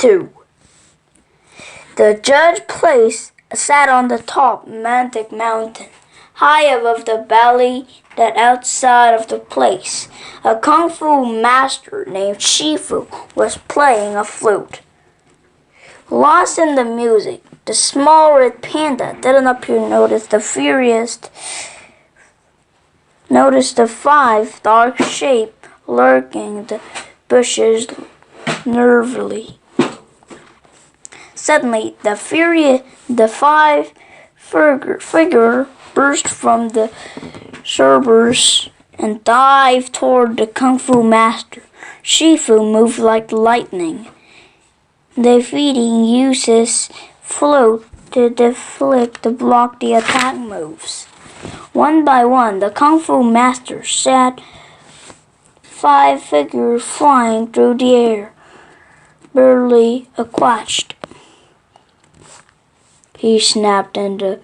2. The judge place sat on the top magic mountain, high above the valley that outside of the place. A kung fu master named Shifu was playing a flute. Lost in the music, the small red panda didn't appear to notice the 5 dark shapes lurking in the bushes nervously. Suddenly, the 5 figure burst from the shrubberies and dived toward the kung fu master. Shifu moved like lightning. The feeding uses float to deflect to block the attack moves. One by one, the kung fu master set 5 figures flying through the air, barely quenched. He snapped into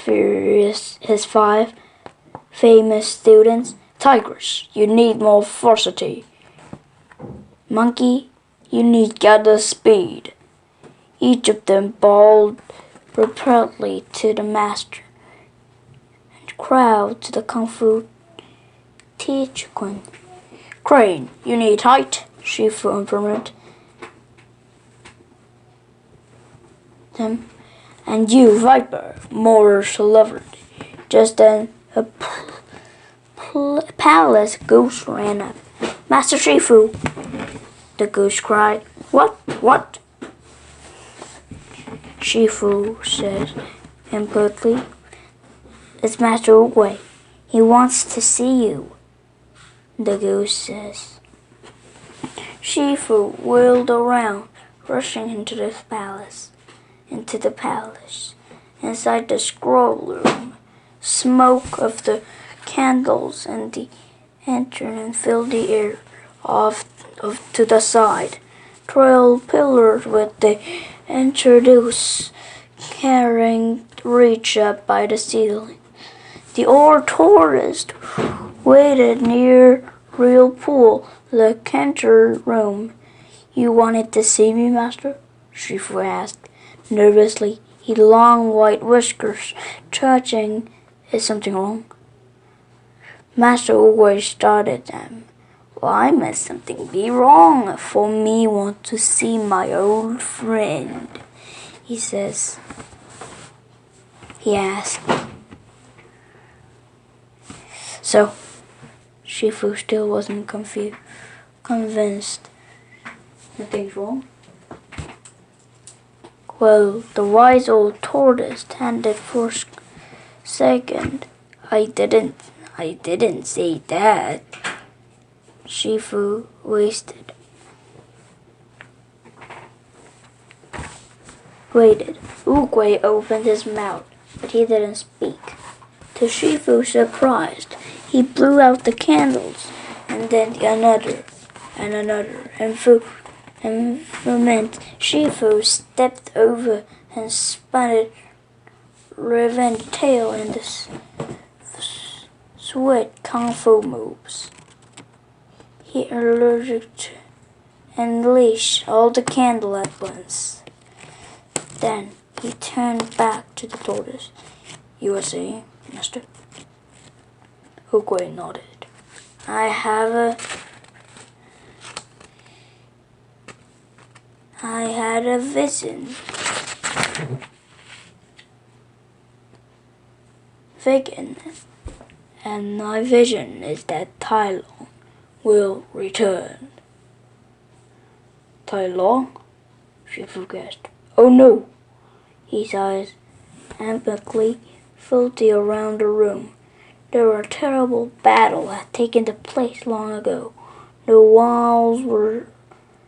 his 5 famous students. Tigers, you need more velocity. Monkey, you need gather speed. Each of them bowed repeatedly to the master and crowd to the kung fu teacher. Crane, you need height, Shifu informed them. And you, Viper, more celebrity. Just then, a palace goose ran up. Master Shifu, the goose cried. What? Shifu said impatiently. It's Master Oogway. He wants to see you, the goose says. Shifu wheeled around, rushing into the palace. Inside the scroll room, smoke of the candles and the entrance filled the air off to the side. 12 pillars with the introduced carrying reach up by the ceiling. The old tourist waited near real pool, the canter room. You wanted to see me, Master? Shifu asked. Nervously, his long white whiskers touching. Is something wrong? Master Oogway started them. Why must something be wrong for me want to see my old friend? He says. He asked. So, Shifu still wasn't convinced. Nothing's wrong? Well, the wise old tortoise handed for a second. I didn't say that. Shifu waited. Oogway opened his mouth, but he didn't speak. To Shifu's surprise, he blew out the candles, and then another, and for a minute, Shifu stepped over and spun a revenge tail in the swift kung fu moves. He unleashed all the candle at once. Then he turned back to the tortoise. You were saying, Master? Oogway nodded. I had a vision. And my vision is that Tai Long will return. Tai Long? Shifu gasped. Oh no! His eyes emphatically floated around the room. There was a terrible battle had taken place long ago. The walls were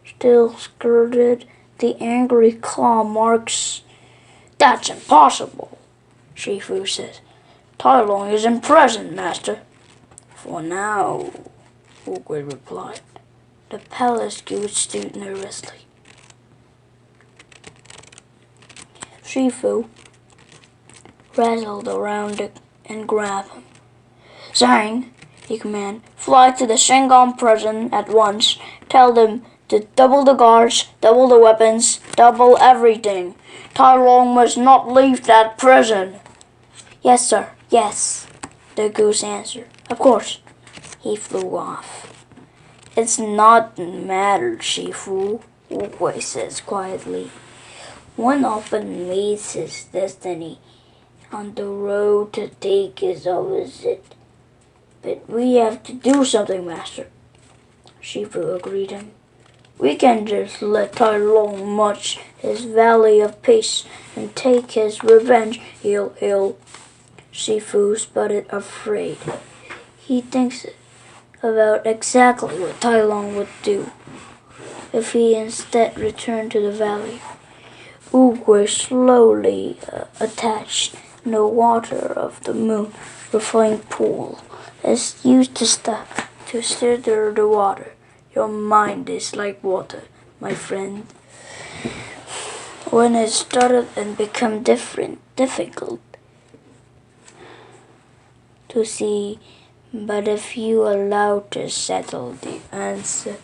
still skirted the angry claw marks. That's impossible, Shifu said. Tai Long is in prison, Master. For now, Oogway replied. The palace goose stood nervously. Shifu wrestled around it and grabbed him. Zhang, he commanded, fly to the Shingon prison at once. Tell them to double the guards, double the weapons, double everything. Tai Long must not leave that prison. Yes, sir, yes, the goose answered. Of course. He flew off. It's not matter, Shifu, Wu Gui says quietly. One often meets his destiny on the road to take his opposite. But we have to do something, Master. Shifu agreed him. We can just let Tai Long march his valley of peace and take his revenge. He'll. Shifu sputtered, afraid. He thinks about exactly what Tai Long would do if he instead returned to the valley. Wu Gui slowly attached the water of the moon refilling pool is used to stir the water. Your mind is like water, my friend. When it started and become difficult to see, but if you allow to settle the answer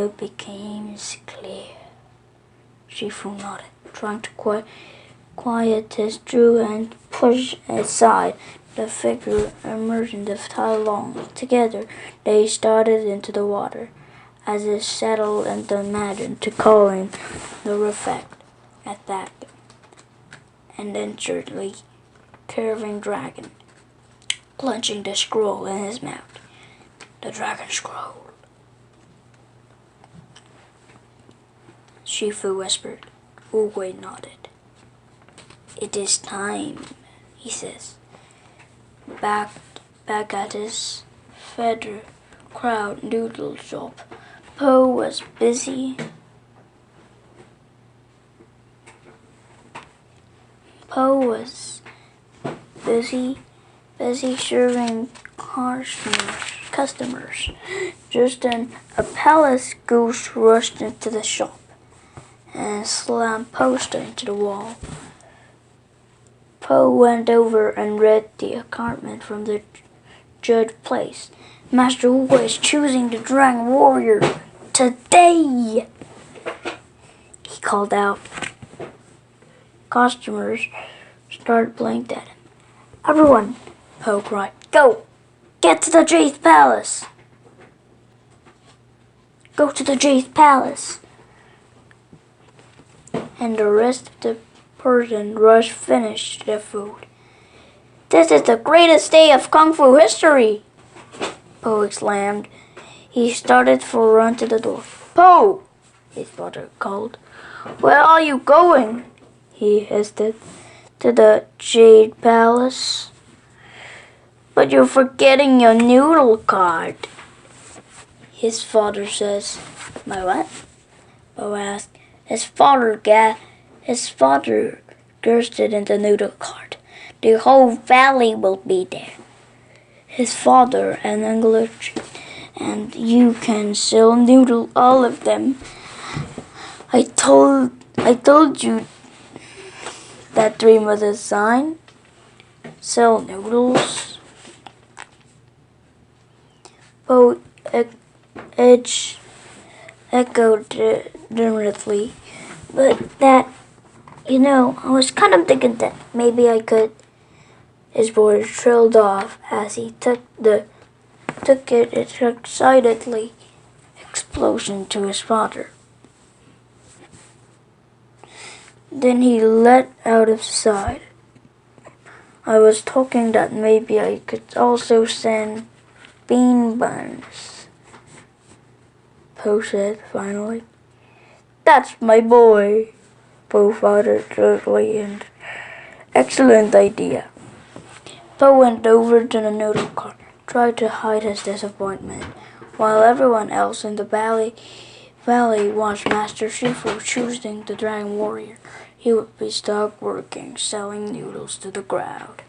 becomes clear. Shifu nodded, trying to quiet his drew and push aside the figure emergent of Tai Long. Together they started into the water, as it settled and imagined to calling the effect at that, and then surely curving dragon, clenching the scroll in his mouth. The dragon scroll. Shifu whispered. Wu Gui nodded. It is time, he says. Back at his feather crowd noodle shop, Po was busy. Serving customers. Just then, a palace goose rushed into the shop and slammed poster into the wall. Po went over and read the accoutrement from the judge place. Master Wu Gui is choosing the Dragon Warrior today, he called out. Customers started blinking at him. Everyone, Po cried, go! Get to the Jade Palace! Go to the Jade Palace! And the rest of the person rushed finished their food. This is the greatest day of Kung Fu history! Po exclaimed. He started for a run to the door. Po! His father called. Where are you going? He hesitated. To the Jade Palace. But you're forgetting your noodle card, his father says. My what? Po asked. His father cursed it in the noodle cart. The whole valley will be there. His father and English, and you can sell noodle all of them. I told you that dream was a sign. Sell noodles. Po echoed demurely. But that, I was kind of thinking that maybe I could. His voice trailed off as he took it excitedly explosion to his father. Then he let out a sigh. I was talking that maybe I could also send bean buns, Po said finally. That's my boy, Po father shortly, and excellent idea. Po went over to the noodle cart, tried to hide his disappointment, while everyone else in the valley watched Master Shifu choosing the Dragon Warrior. He would be stuck working, selling noodles to the crowd.